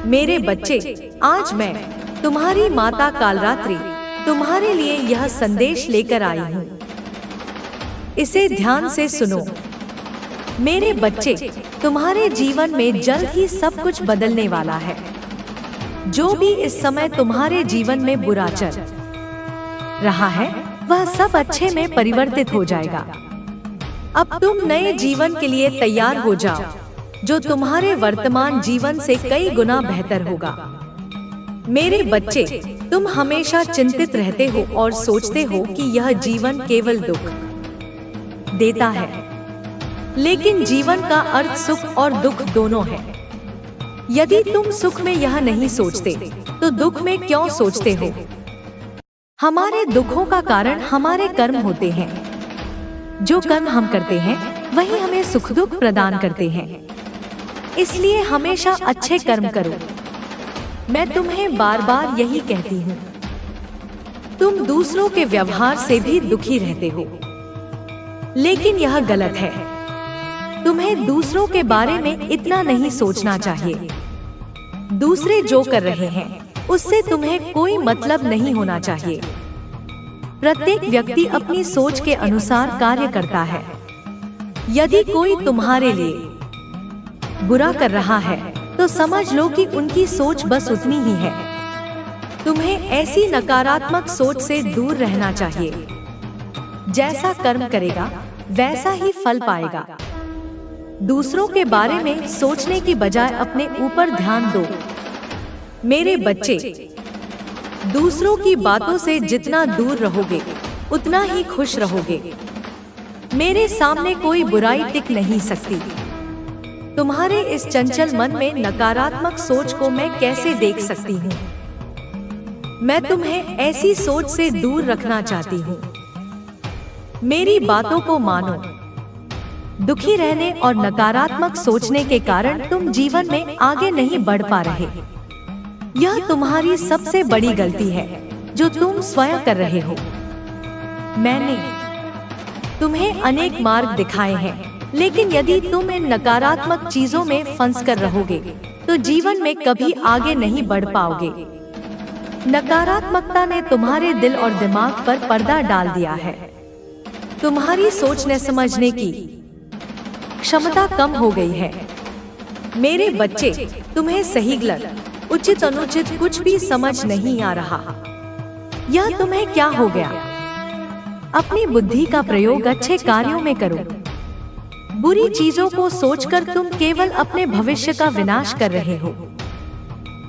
मेरे बच्चे, आज मैं तुम्हारी माता कालरात्रि तुम्हारे लिए यह संदेश लेकर आई हूँ। इसे ध्यान से सुनो। मेरे बच्चे, तुम्हारे जीवन में जल्द ही सब कुछ बदलने वाला है। जो भी इस समय तुम्हारे जीवन में बुरा चल रहा है, वह सब अच्छे में परिवर्तित हो जाएगा। अब तुम नए जीवन के लिए तैयार हो जाओ, जो तुम्हारे वर्तमान जीवन से कई गुना बेहतर होगा। मेरे बच्चे, तुम हमेशा चिंतित रहते हो और सोचते हो कि यह जीवन केवल दुख देता है, लेकिन जीवन का अर्थ सुख और दुख दोनों है। यदि तुम सुख में यह नहीं सोचते, तो दुख में क्यों सोचते हो? हमारे दुखों का कारण हमारे कर्म होते हैं। जो कर्म हम करते हैं, वही हमें सुख दुख प्रदान करते हैं। इसलिए हमेशा अच्छे कर्म करो। मैं तुम्हें बार बार यही कहती हूँ। तुम दूसरों के व्यवहार से भी दुखी रहते हो, लेकिन यह गलत है। तुम्हें दूसरों के बारे में इतना नहीं सोचना चाहिए। दूसरे जो कर रहे हैं, उससे तुम्हें कोई मतलब नहीं होना चाहिए। प्रत्येक व्यक्ति अपनी सोच के अनुसार कार्य करता है। यदि कोई तुम्हारे लिए बुरा कर रहा है, तो समझ लो कि उनकी सोच बस उतनी ही है। तुम्हें ऐसी नकारात्मक सोच से दूर रहना चाहिए। जैसा कर्म करेगा, वैसा ही फल पाएगा। दूसरों के बारे में सोचने की बजाय अपने ऊपर ध्यान दो। मेरे बच्चे, दूसरों की बातों से जितना दूर रहोगे, उतना ही खुश रहोगे। मेरे सामने कोई बुराई टिक नहीं सकती। तुम्हारे इस चंचल मन में नकारात्मक सोच को मैं कैसे देख सकती हूँ? मैं तुम्हें ऐसी सोच से दूर रखना चाहती हूँ। मेरी बातों को मानो। दुखी रहने और नकारात्मक सोचने के कारण तुम जीवन में आगे नहीं बढ़ पा रहे। यह तुम्हारी सबसे बड़ी गलती है, जो तुम स्वयं कर रहे हो। मैंने तुम्हें अनेक मार्ग दिखाए हैं, लेकिन यदि तुम इन नकारात्मक चीजों में फंस कर रहोगे, तो जीवन में कभी आगे नहीं बढ़ पाओगे। नकारात्मकता ने तुम्हारे दिल और दिमाग पर पर्दा डाल दिया है। तुम्हारी सोचने समझने की क्षमता कम हो गई है। मेरे बच्चे, तुम्हें सही गलत, उचित अनुचित कुछ भी समझ नहीं आ रहा। यह तुम्हें क्या हो गया? अपनी बुद्धि का प्रयोग अच्छे कार्यों में करो। बुरी चीजों को सोचकर तुम केवल अपने भविष्य का विनाश कर रहे हो।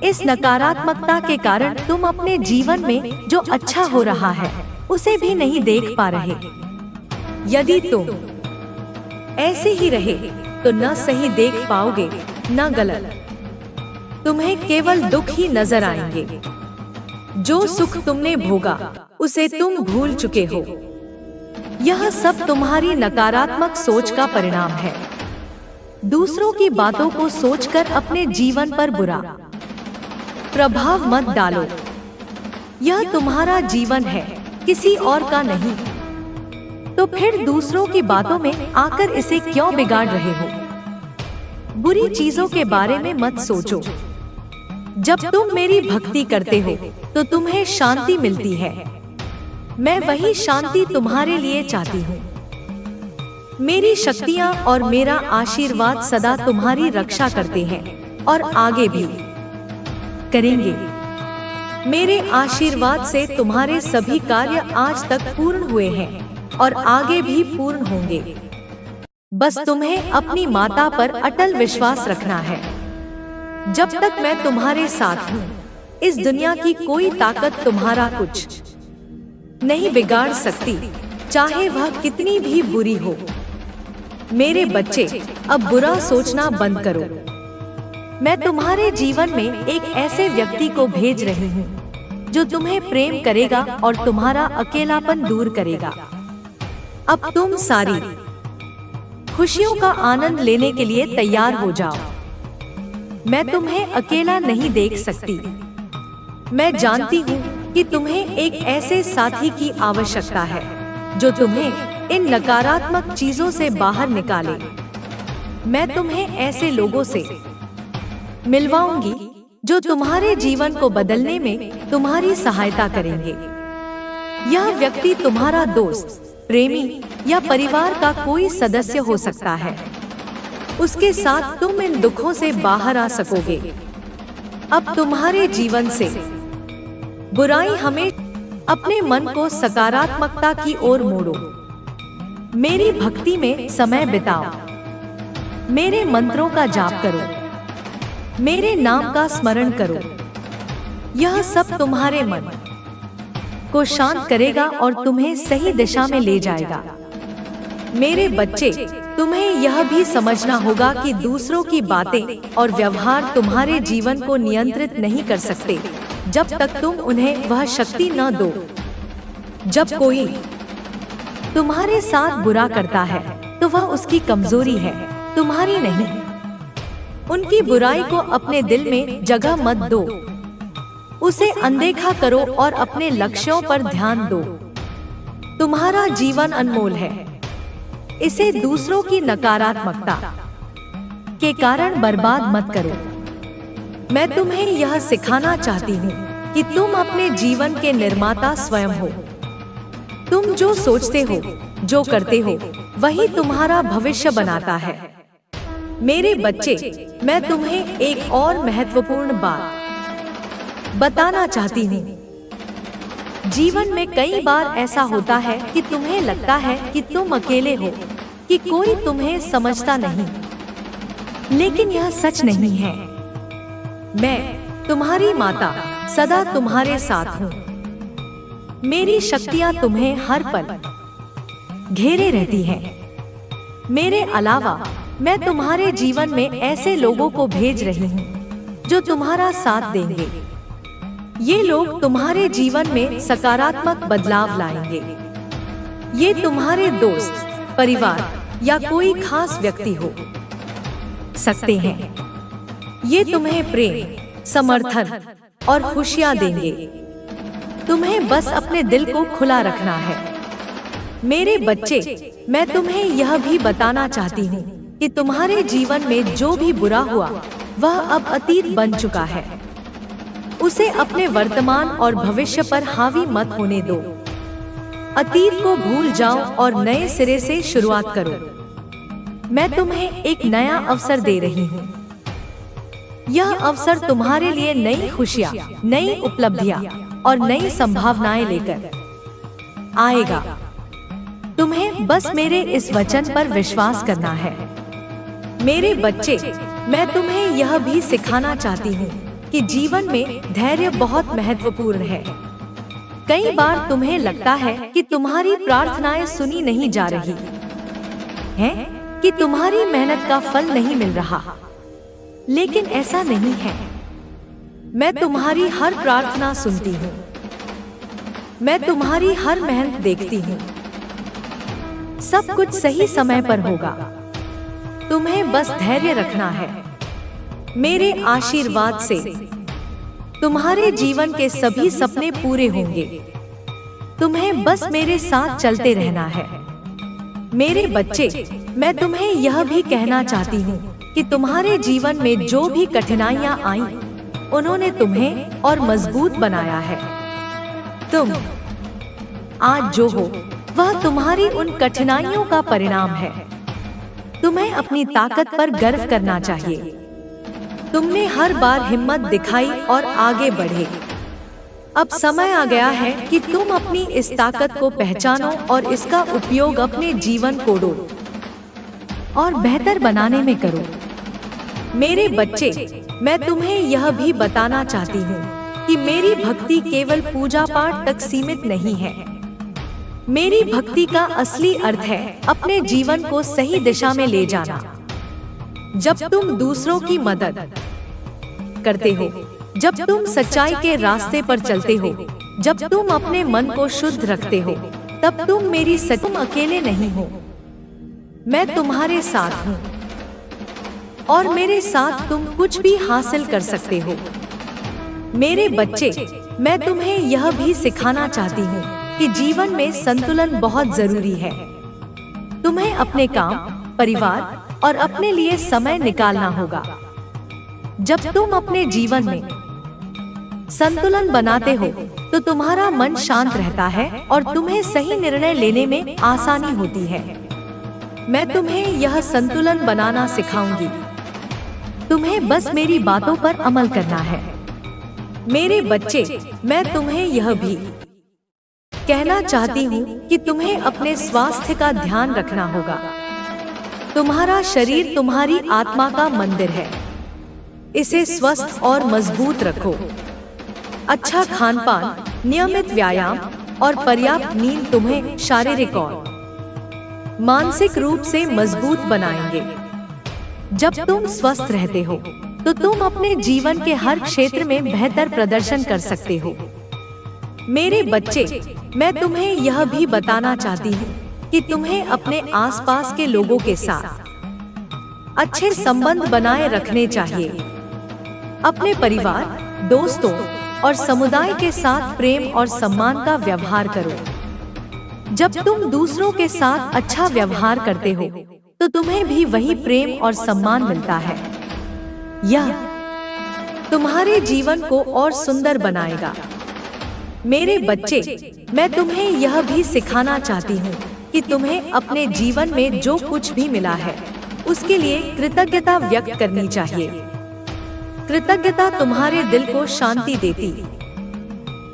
इस नकारात्मकता के कारण तुम अपने जीवन में जो अच्छा हो रहा है, उसे भी नहीं देख पा रहे। यदि तुम ऐसे ही रहे, तो न सही देख पाओगे, न गलत। तुम्हें केवल दुख ही नजर आएंगे। जो सुख तुमने भोगा, उसे तुम भूल चुके हो। यह सब तुम्हारी नकारात्मक सोच का परिणाम है। दूसरों की बातों को सोचकर अपने जीवन पर बुरा प्रभाव मत डालो। यह तुम्हारा जीवन है, किसी और का नहीं। तो फिर दूसरों की बातों में आकर इसे क्यों बिगाड़ रहे हो? बुरी चीजों के बारे में मत सोचो। जब तुम मेरी भक्ति करते हो, तो तुम्हें शांति मिलती है। मैं वही शांति तुम्हारे लिए चाहती हूँ। मेरी शक्तियाँ और मेरा आशीर्वाद सदा तुम्हारी रक्षा करते हैं और आगे भी करेंगे। मेरे आशीर्वाद से तुम्हारे सभी कार्य आज तक पूर्ण हुए हैं और आगे भी पूर्ण होंगे। बस तुम्हें अपनी माता पर अटल विश्वास रखना है। जब तक मैं तुम्हारे साथ हूँ, इस दुनिया की कोई ताकत तुम्हारा कुछ नहीं बिगाड़ सकती, चाहे वह कितनी भी बुरी हो। मेरे बच्चे, अब बुरा सोचना बंद करो। मैं तुम्हारे जीवन में एक ऐसे व्यक्ति को भेज रही हूँ, जो तुम्हें प्रेम करेगा और तुम्हारा अकेलापन दूर करेगा। अब तुम सारी खुशियों का आनंद लेने के लिए तैयार हो जाओ। मैं तुम्हें अकेला नहीं देख सकती। मैं जानती हूँ कि तुम्हें एक ऐसे साथी की आवश्यकता है, जो तुम्हें इन नकारात्मक चीजों से बाहर निकाले। मैं तुम्हें ऐसे लोगों से मिलवाऊंगी जो तुम्हारे जीवन को बदलने में तुम्हारी सहायता करेंगे। यह व्यक्ति तुम्हारा दोस्त, प्रेमी या परिवार का कोई सदस्य हो सकता है। उसके साथ तुम इन दुखों से बाहर आ सकोगे। अब तुम्हारे जीवन से बुराई हमेशा अपने मन को सकारात्मकता की ओर मोड़ो। मेरी भक्ति में समय बिताओ, मेरे मंत्रों का जाप करो, मेरे नाम का स्मरण करो। यह सब तुम्हारे मन को शांत करेगा और तुम्हें सही दिशा में ले जाएगा। मेरे बच्चे, तुम्हें यह भी समझना होगा कि दूसरों की बातें और व्यवहार तुम्हारे जीवन को नियंत्रित नहीं कर सकते जब तक तुम उन्हें वह शक्ति न दो। जब कोई तुम्हारे साथ बुरा करता है तो वह उसकी कमजोरी है, तुम्हारी नहीं। उनकी बुराई को अपने दिल में जगह मत दो। उसे अनदेखा करो और अपने लक्ष्यों पर ध्यान दो। तुम्हारा जीवन अनमोल है, इसे दूसरों की नकारात्मकता के कारण बर्बाद मत करो। मैं तुम्हें यह सिखाना चाहती हूँ कि तुम अपने जीवन के निर्माता स्वयं हो। तुम जो सोचते हो, जो करते हो, वही तुम्हारा भविष्य बनाता है। मेरे बच्चे, मैं तुम्हें एक और महत्वपूर्ण बात बताना चाहती हूँ। जीवन में कई बार ऐसा होता है कि तुम्हें लगता है कि तुम अकेले हो, कि कोई तुम्हें समझता नहीं, लेकिन यह सच नहीं है। मैं तुम्हारी माता सदा तुम्हारे साथ हूँ। मेरी शक्तियाँ तुम्हें हर पल घेरे रहती हैं। मेरे अलावा मैं तुम्हारे जीवन में ऐसे लोगों को भेज रही हूँ जो तुम्हारा साथ देंगे। ये लोग तुम्हारे जीवन में सकारात्मक बदलाव लाएंगे। ये तुम्हारे दोस्त, परिवार या कोई खास व्यक्ति हो सकते हैं। ये तुम्हें प्रेम, समर्थन और खुशियाँ देंगे। तुम्हें बस अपने दिल को खुला रखना है। मेरे बच्चे, मैं तुम्हें यह भी बताना चाहती हूँ कि तुम्हारे जीवन में जो भी बुरा हुआ वह अब अतीत बन चुका है। उसे अपने वर्तमान और भविष्य पर हावी मत होने दो। अतीत को भूल जाओ और नए सिरे से शुरुआत करो। मैं तुम्हें एक नया अवसर दे रही हूँ। यह अवसर तुम्हारे लिए नई खुशियाँ, नई उपलब्धियाँ और नई संभावनाएं लेकर आएगा। तुम्हें बस मेरे इस वचन पर विश्वास करना है। मेरे बच्चे, मैं तुम्हें यह भी सिखाना चाहती हूँ कि जीवन में धैर्य बहुत महत्वपूर्ण है। कई बार तुम्हें लगता है कि तुम्हारी प्रार्थनाएं सुनी नहीं जा रही हैं, कि तुम्हारी मेहनत का फल नहीं मिल रहा, लेकिन ऐसा नहीं है। मैं तुम्हारी हर प्रार्थना सुनती हूँ। मैं तुम्हारी हर मेहनत देखती हूँ। सब कुछ सही समय पर होगा। तुम्हें बस धैर्य रखना है। मेरे आशीर्वाद से तुम्हारे जीवन के सभी सपने पूरे होंगे। तुम्हें बस मेरे साथ चलते रहना है। मेरे बच्चे, मैं तुम्हें यह भी कहना चाहती हूँ कि तुम्हारे जीवन में जो भी कठिनाइयाँ आईं, उन्होंने तुम्हें और मजबूत बनाया है। तुम आज जो हो वह तुम्हारी उन कठिनाइयों का परिणाम है। तुम्हें अपनी ताकत पर गर्व करना चाहिए। तुमने हर बार हिम्मत दिखाई और आगे बढ़े। अब समय आ गया है कि तुम अपनी इस ताकत को पहचानो और इसका उपयोग अपने जीवन को और बेहतर बनाने में करो। मेरे बच्चे, मैं तुम्हें यह भी बताना चाहती हूँ कि मेरी भक्ति केवल पूजा पाठ तक सीमित नहीं है। मेरी भक्ति का असली अर्थ है अपने जीवन को सही दिशा में ले जाना। जब तुम दूसरों की मदद करते हो, जब तुम सच्चाई के रास्ते पर चलते हो, जब तुम अपने मन को शुद्ध रखते हो, तब तुम मेरी तुम अकेले नहीं हो। मैं तुम्हारे साथ हूँ और मेरे साथ तुम कुछ भी हासिल कर सकते हो। मेरे बच्चे, मैं तुम्हें यह भी सिखाना चाहती हूँ कि जीवन में संतुलन बहुत जरूरी है। तुम्हें अपने काम, परिवार और अपने लिए समय निकालना होगा। जब तुम अपने जीवन में संतुलन बनाते हो तो तुम्हारा मन शांत रहता है और तुम्हें सही निर्णय लेने में आसानी होती है। मैं तुम्हें यह संतुलन बनाना सिखाऊंगी। तुम्हें बस मेरी बातों पर अमल करना है। मेरे बच्चे, मैं तुम्हें यह भी कहना चाहती हूँ कि तुम्हें अपने स्वास्थ्य का ध्यान रखना होगा। तुम्हारा शरीर तुम्हारी आत्मा का मंदिर है। इसे स्वस्थ और मजबूत रखो। अच्छा खानपान, नियमित व्यायाम और पर्याप्त नींद तुम्हें शारीरिक और मानसिक रूप से मजबूत बनाएंगे। जब तुम स्वस्थ रहते हो तो तुम अपने जीवन के हर क्षेत्र में बेहतर प्रदर्शन कर सकते हो। मेरे बच्चे, मैं तुम्हें यह भी बताना चाहती हूँ कि तुम्हें अपने आसपास के लोगों के साथ अच्छे संबंध बनाए रखने चाहिए। अपने परिवार, दोस्तों और समुदाय के साथ प्रेम और सम्मान का व्यवहार करो। जब तुम दूसरों के साथ अच्छा व्यवहार करते हो तो तुम्हें भी वही प्रेम और सम्मान मिलता है। यह तुम्हारे जीवन को और सुंदर बनाएगा। मेरे बच्चे, मैं तुम्हें यह भी सिखाना चाहती हूँ कि तुम्हें अपने जीवन में जो कुछ भी मिला है उसके लिए कृतज्ञता व्यक्त करनी चाहिए। कृतज्ञता तुम्हारे दिल को शांति देती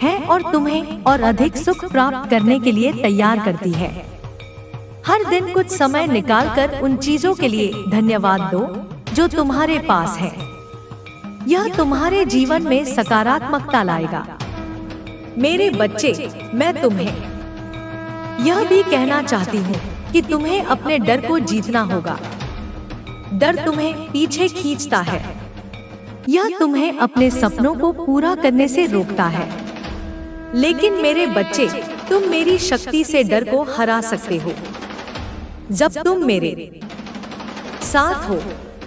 है और तुम्हें और अधिक सुख प्राप्त करने के लिए तैयार करती है। हर दिन कुछ समय निकालकर उन चीजों के लिए धन्यवाद दो जो तुम्हारे पास है। यह तुम्हारे जीवन में सकारात्मकता लाएगा। मेरे बच्चे, मैं तुम्हें यह भी कहना चाहती हूँ कि तुम्हें अपने डर को जीतना होगा। डर तुम्हें पीछे खींचता है। यह तुम्हें अपने सपनों को पूरा करने से रोकता है। लेकिन मेरे बच्चे, तुम मेरी शक्ति से डर को हरा सकते हो। जब तुम मेरे साथ हो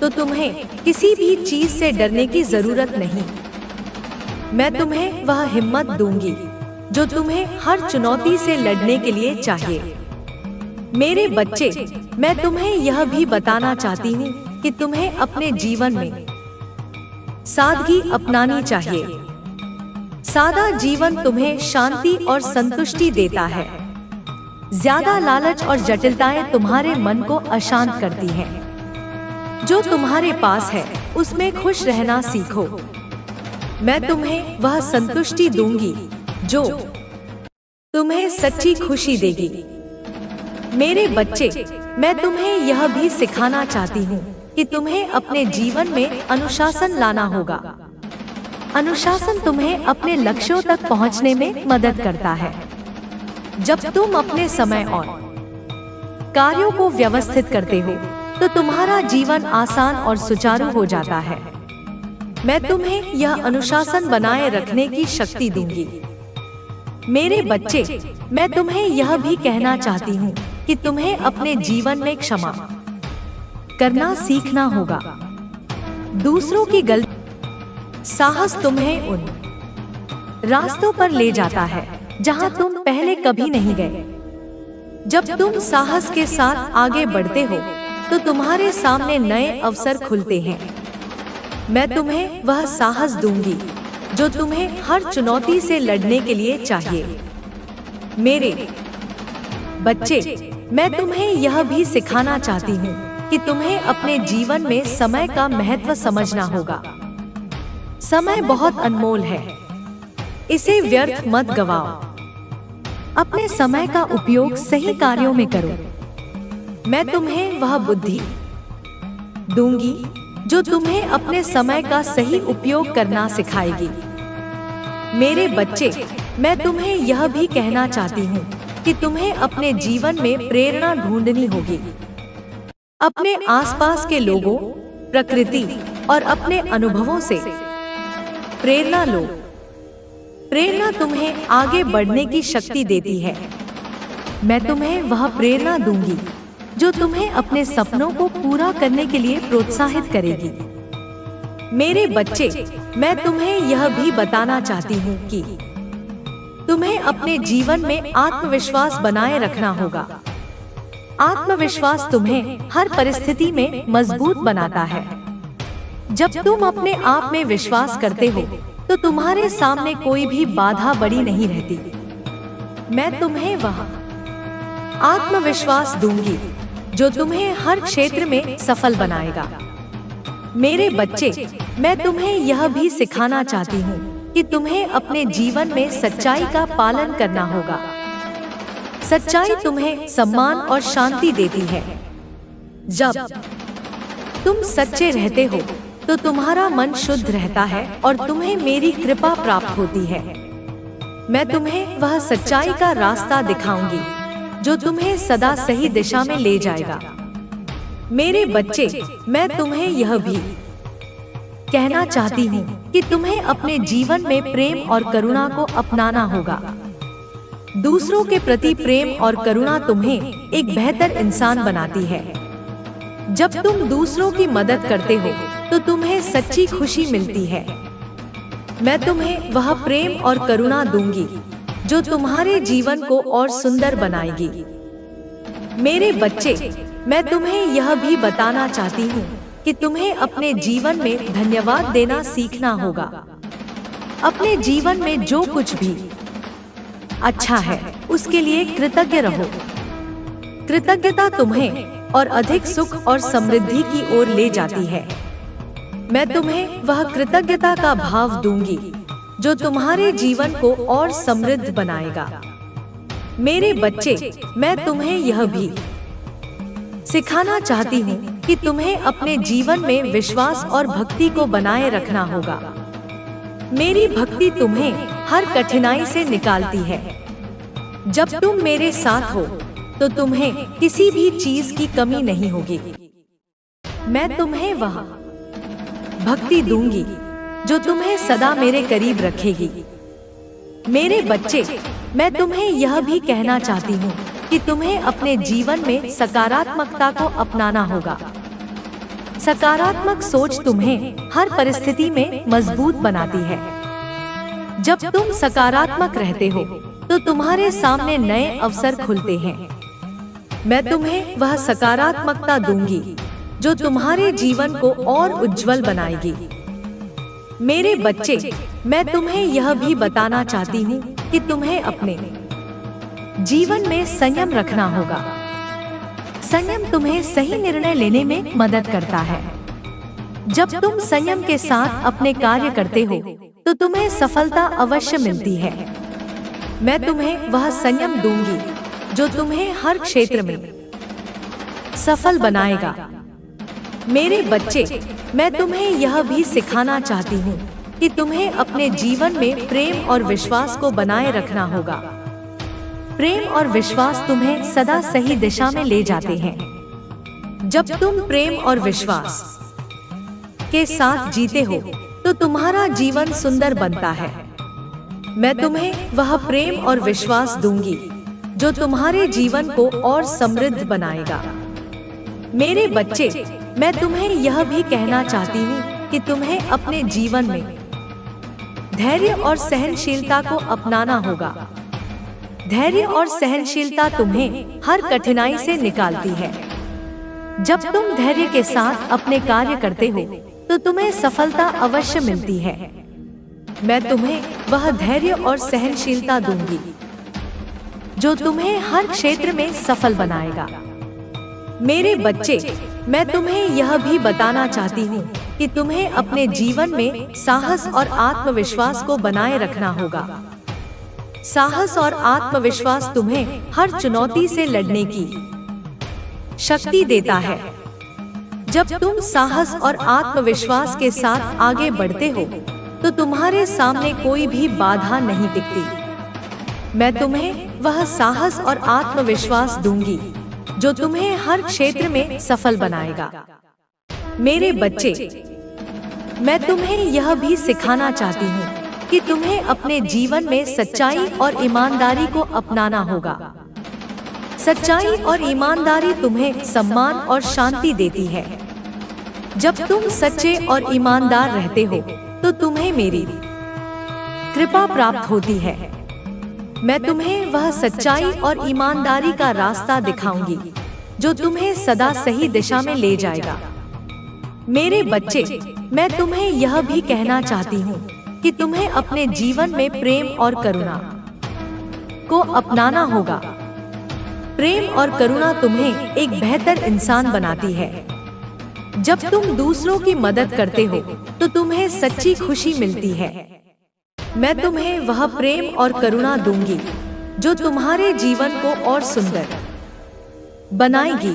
तो तुम्हें किसी भी चीज से डरने की जरूरत नहीं। मैं तुम्हें वह हिम्मत दूंगी जो तुम्हें हर चुनौती से लड़ने के लिए चाहिए। मेरे बच्चे, मैं तुम्हें यह भी बताना चाहती हूँ कि तुम्हें अपने जीवन में सादगी अपनानी चाहिए। सादा जीवन तुम्हें शांति और संतुष्टि देता है। ज्यादा लालच और जटिलताएं तुम्हारे मन को अशांत करती हैं। जो तुम्हारे पास है उसमें खुश रहना सीखो। मैं तुम्हें वह संतुष्टि दूंगी जो तुम्हें सच्ची खुशी देगी। मेरे बच्चे, मैं तुम्हें यह भी सिखाना चाहती हूँ कि तुम्हें अपने जीवन में अनुशासन लाना होगा। अनुशासन तुम्हें अपने लक्ष्यों तक पहुँचने में मदद करता है। जब तुम अपने समय और कार्यों को व्यवस्थित करते हो तो तुम्हारा जीवन आसान और सुचारू हो जाता है। मैं तुम्हें यह अनुशासन बनाए रखने की शक्ति दूंगी। मेरे बच्चे, मैं तुम्हें यह भी कहना चाहती हूँ कि तुम्हें अपने जीवन में क्षमा करना सीखना होगा। दूसरों की गलती, साहस तुम्हें उन रास्तों पर ले जाता है जहाँ तुम पहले कभी नहीं गए। जब तुम साहस के साथ आगे बढ़ते हो तो तुम्हारे सामने नए अवसर खुलते हैं। मैं तुम्हें वह साहस दूंगी जो तुम्हें हर चुनौती से लड़ने के लिए चाहिए। मेरे बच्चे, मैं तुम्हें यह भी सिखाना चाहती हूँ कि तुम्हें अपने जीवन में समय का महत्व समझना होगा। समय बहुत अनमोल है। इसे व्यर्थ मत गवाओ। अपने समय का उपयोग सही कार्यों में करो। मैं तुम्हें वह बुद्धि दूंगी जो तुम्हें अपने समय का सही उपयोग करना सिखाएगी। मेरे बच्चे, मैं तुम्हें यह भी कहना चाहती हूँ कि तुम्हें अपने जीवन में प्रेरणा ढूंढनी होगी। अपने आसपास के लोगों, प्रकृति और अपने अनुभवों से प्रेरणा लो। प्रेरणा तुम्हें आगे बढ़ने की शक्ति देती है। मैं तुम्हें वह प्रेरणा दूंगी जो तुम्हें अपने सपनों को पूरा करने के लिए प्रोत्साहित करेगी। मेरे बच्चे, मैं तुम्हें यह भी बताना चाहती हूँ कि तुम्हें अपने जीवन में आत्मविश्वास बनाए रखना होगा। आत्मविश्वास तुम्हें हर परिस्थिति में मजबूत बनाता है। जब तुम अपने आप में विश्वास करते हो तो तुम्हारे सामने कोई भी बाधा बड़ी नहीं रहती। मैं तुम्हें वह आत्मविश्वास दूंगी जो तुम्हें हर क्षेत्र में सफल बनाएगा। मेरे बच्चे, मैं तुम्हें यह भी सिखाना चाहती हूँ कि तुम्हें अपने जीवन में सच्चाई का पालन करना होगा। सच्चाई तुम्हें सम्मान और शांति देती है। जब तुम सच्चे रहते हो तो तुम्हारा मन शुद्ध रहता है और तुम्हें मेरी कृपा प्राप्त होती है। मैं तुम्हें वह सच्चाई का रास्ता दिखाऊंगी जो तुम्हें सदा सही दिशा में ले जाएगा। मेरे बच्चे, मैं तुम्हें यह भी कहना चाहती हूँ कि तुम्हें अपने जीवन में प्रेम और करुणा को अपनाना होगा। दूसरों के प्रति प्रेम और करुणा तुम्हें एक बेहतर इंसान बनाती है। जब तुम दूसरों की मदद करते हो तो तुम्हें सच्ची खुशी मिलती है। मैं तुम्हें वह प्रेम और करुणा दूंगी जो तुम्हारे जीवन को और सुंदर बनाएगी। मेरे बच्चे, मैं तुम्हें यह भी बताना चाहती हूँ कि तुम्हें अपने जीवन में धन्यवाद देना सीखना होगा। अपने जीवन में जो कुछ भी अच्छा है उसके लिए कृतज्ञ रहो। कृतज्ञता तुम्हें और अधिक सुख और समृद्धि की ओर ले जाती है। मैं तुम्हें वह कृतज्ञता का भाव दूंगी जो तुम्हारे जीवन को और समृद्ध बनाएगा। मेरे बच्चे, मैं तुम्हें यह भी सिखाना चाहती हूँ कि तुम्हें अपने जीवन में विश्वास और भक्ति को बनाए रखना होगा। मेरी भक्ति तुम्हें हर कठिनाई से निकालती है। जब तुम मेरे साथ हो तो तुम्हें किसी भी चीज की कमी नहीं होगी। मैं तुम्हें वह भक्ति दूंगी जो तुम्हें सदा मेरे करीब रखेगी। मेरे बच्चे, मैं तुम्हें यह भी कहना चाहती हूँ कि तुम्हें अपने जीवन में सकारात्मकता को अपनाना होगा। सकारात्मक सोच तुम्हें हर परिस्थिति में मजबूत बनाती है। जब तुम सकारात्मक रहते हो तो तुम्हारे सामने नए अवसर खुलते हैं। मैं तुम्हें वह सकारात्मकता दूंगी जो तुम्हारे जीवन को और उज्जवल बनाएगी। मेरे बच्चे, मैं तुम्हें यह भी बताना चाहती हूँ कि तुम्हें अपने जीवन में संयम रखना होगा। संयम तुम्हें सही निर्णय लेने में मदद करता है। जब तुम संयम के साथ अपने कार्य करते हो तो तुम्हें सफलता अवश्य मिलती है। मैं तुम्हें वह संयम दूंगी जो तुम्हें हर क्षेत्र में सफल बनाएगा। मेरे बच्चे, मैं तुम्हें यह भी सिखाना चाहती हूँ कि तुम्हें अपने जीवन में प्रेम और विश्वास को बनाए रखना होगा। प्रेम और विश्वास तुम्हें सदा सही दिशा में ले जाते हैं। जब तुम प्रेम और विश्वास के साथ जीते हो तो तुम्हारा जीवन सुंदर बनता है। मैं तुम्हें वह प्रेम और विश्वास दूंगी जो तुम्हारे जीवन को और समृद्ध बनाएगा। मेरे बच्चे, मैं तुम्हें यह भी कहना चाहती हूँ कि तुम्हें अपने जीवन में धैर्य और सहनशीलता को अपनाना होगा। धैर्य और सहनशीलता तुम्हें हर कठिनाई से निकालती है। जब तुम धैर्य के साथ अपने कार्य करते हो तो तुम्हें सफलता अवश्य मिलती है। मैं तुम्हें वह धैर्य और सहनशीलता दूंगी जो तुम्हें हर क्षेत्र में सफल बनाएगा। मेरे बच्चे, मैं तुम्हें यह भी बताना चाहती हूँ कि तुम्हें अपने जीवन में साहस और आत्मविश्वास को बनाए रखना होगा। साहस और आत्मविश्वास तुम्हें हर चुनौती से लड़ने की शक्ति देता है। जब तुम साहस और आत्मविश्वास के साथ आगे बढ़ते हो तो तुम्हारे सामने कोई भी बाधा नहीं टिकती। मैं तुम्हें वह साहस और आत्मविश्वास दूंगी जो तुम्हें हर क्षेत्र में सफल बनाएगा। मेरे बच्चे, मैं तुम्हें यह भी सिखाना चाहती हूँ कि तुम्हें अपने जीवन में सच्चाई और ईमानदारी को अपनाना होगा। सच्चाई और ईमानदारी तुम्हें सम्मान और शांति देती है। जब तुम सच्चे और ईमानदार रहते हो तो तुम्हें मेरी कृपा प्राप्त होती है। मैं तुम्हें वह सच्चाई और ईमानदारी का रास्ता दिखाऊंगी जो तुम्हें सदा सही दिशा में ले जाएगा। मेरे बच्चे, मैं तुम्हें यह भी कहना चाहती हूँ कि तुम्हें अपने जीवन में प्रेम और करुणा को अपनाना होगा। प्रेम और करुणा तुम्हें एक बेहतर इंसान बनाती है। जब तुम दूसरों की मदद करते हो तो तुम्हें सच्ची खुशी मिलती है। मैं तुम्हें वह प्रेम और करुणा दूंगी जो तुम्हारे जीवन को और सुंदर बनाएगी।